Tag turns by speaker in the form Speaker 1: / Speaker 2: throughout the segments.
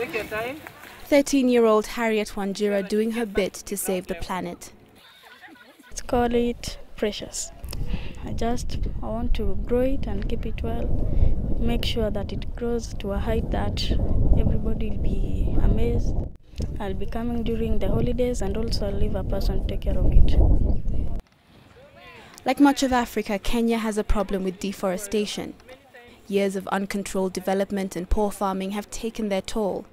Speaker 1: Take your time.
Speaker 2: 13-year-old Harriet Wanjira doing her bit to save the planet.
Speaker 3: Let's call it precious. I want to grow it and keep it well, make sure that it grows to a height that everybody will be amazed. I'll be coming during the holidays and also I'll leave a person to take care of it.
Speaker 2: Like much of Africa, Kenya has a problem with deforestation. Years of uncontrolled development and poor farming have taken their toll.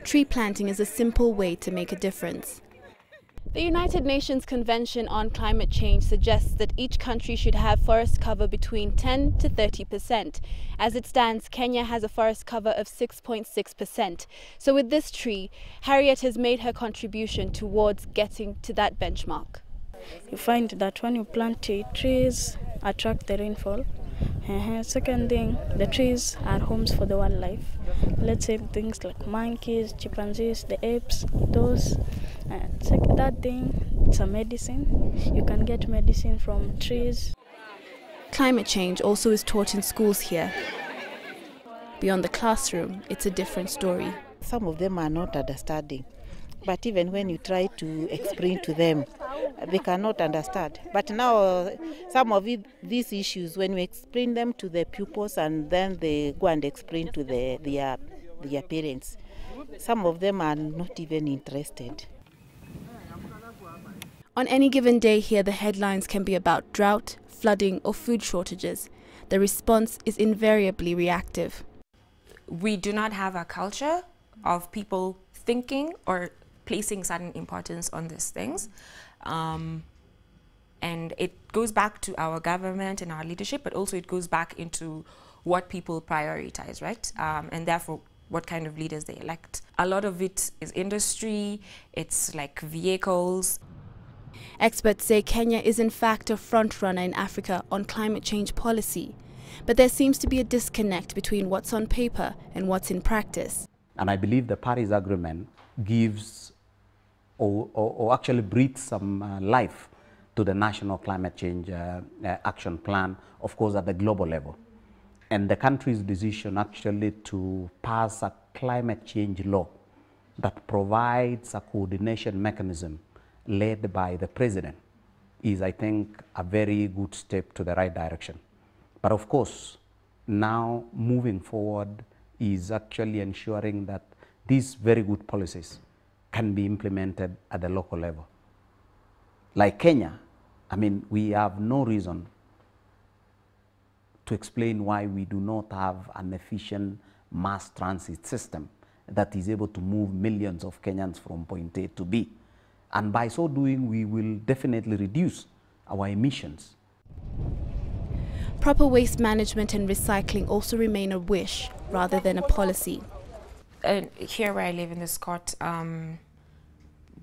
Speaker 2: Tree planting is a simple way to make a difference. The United Nations Convention on Climate Change suggests that each country should have forest cover between 10 to 30%. As it stands, Kenya has a forest cover of 6.6%. So with this tree, Harriet has made her contribution towards getting to that benchmark.
Speaker 3: You find that when you plant trees attract the rainfall. Second thing, the trees are homes for the wildlife. Let's say things like monkeys, chimpanzees, the apes, those. That thing, it's a medicine. You can get medicine from trees.
Speaker 2: Climate change also is taught in schools here. Beyond the classroom, it's a different story.
Speaker 4: Some of them are not understanding, but even when you try to explain to them, they cannot understand. But now, some of these issues, when we explain them to the pupils and then they go and explain to their parents, some of them are not even interested.
Speaker 2: On any given day here, the headlines can be about drought, flooding, or food shortages. The response is invariably reactive.
Speaker 5: We do not have a culture of people thinking or placing certain importance on these things. And it goes back to our government and our leadership, but also it goes back into what people prioritize, right? And therefore, what kind of leaders they elect. A lot of it is industry, it's like vehicles.
Speaker 2: Experts say Kenya is in fact a front-runner in Africa on climate change policy. But there seems to be a disconnect between what's on paper and what's in practice.
Speaker 6: And I believe the Paris Agreement gives or actually breathes some life to the National Climate Change Action Plan, of course, at the global level. And the country's decision actually to pass a climate change law that provides a coordination mechanism led by the president is, I think, a very good step to the right direction. But of course, now moving forward is actually ensuring that these very good policies can be implemented at the local level. Like Kenya, I mean, we have no reason to explain why we do not have an efficient mass transit system that is able to move millions of Kenyans from point A to B. And by so doing, we will definitely reduce our emissions.
Speaker 2: Proper waste management and recycling also remain a wish rather than a policy.
Speaker 5: Here where I live in this court,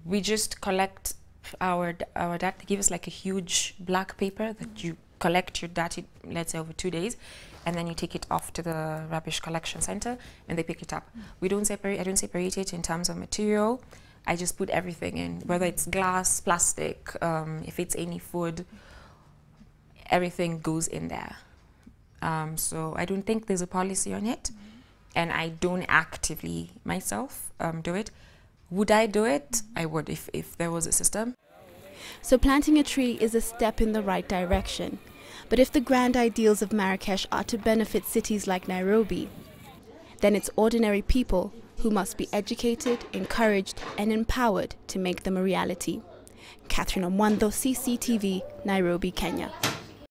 Speaker 5: we just collect our data. They give us like a huge black paper that you collect your data, let's say over 2 days, and then you take it off to the rubbish collection center and they pick it up. We don't separate, I don't separate it in terms of material. I just put everything in, whether it's glass, plastic, if it's any food, everything goes in there. So I don't think there's a policy on it, and I don't actively myself do it. Would I do it? I would if there was a system.
Speaker 2: So planting a tree is a step in the right direction. But if the grand ideals of Marrakesh are to benefit cities like Nairobi, then it's ordinary people who must be educated, encouraged and empowered to make them a reality. Kathryn Omwandho, CCTV, Nairobi, Kenya.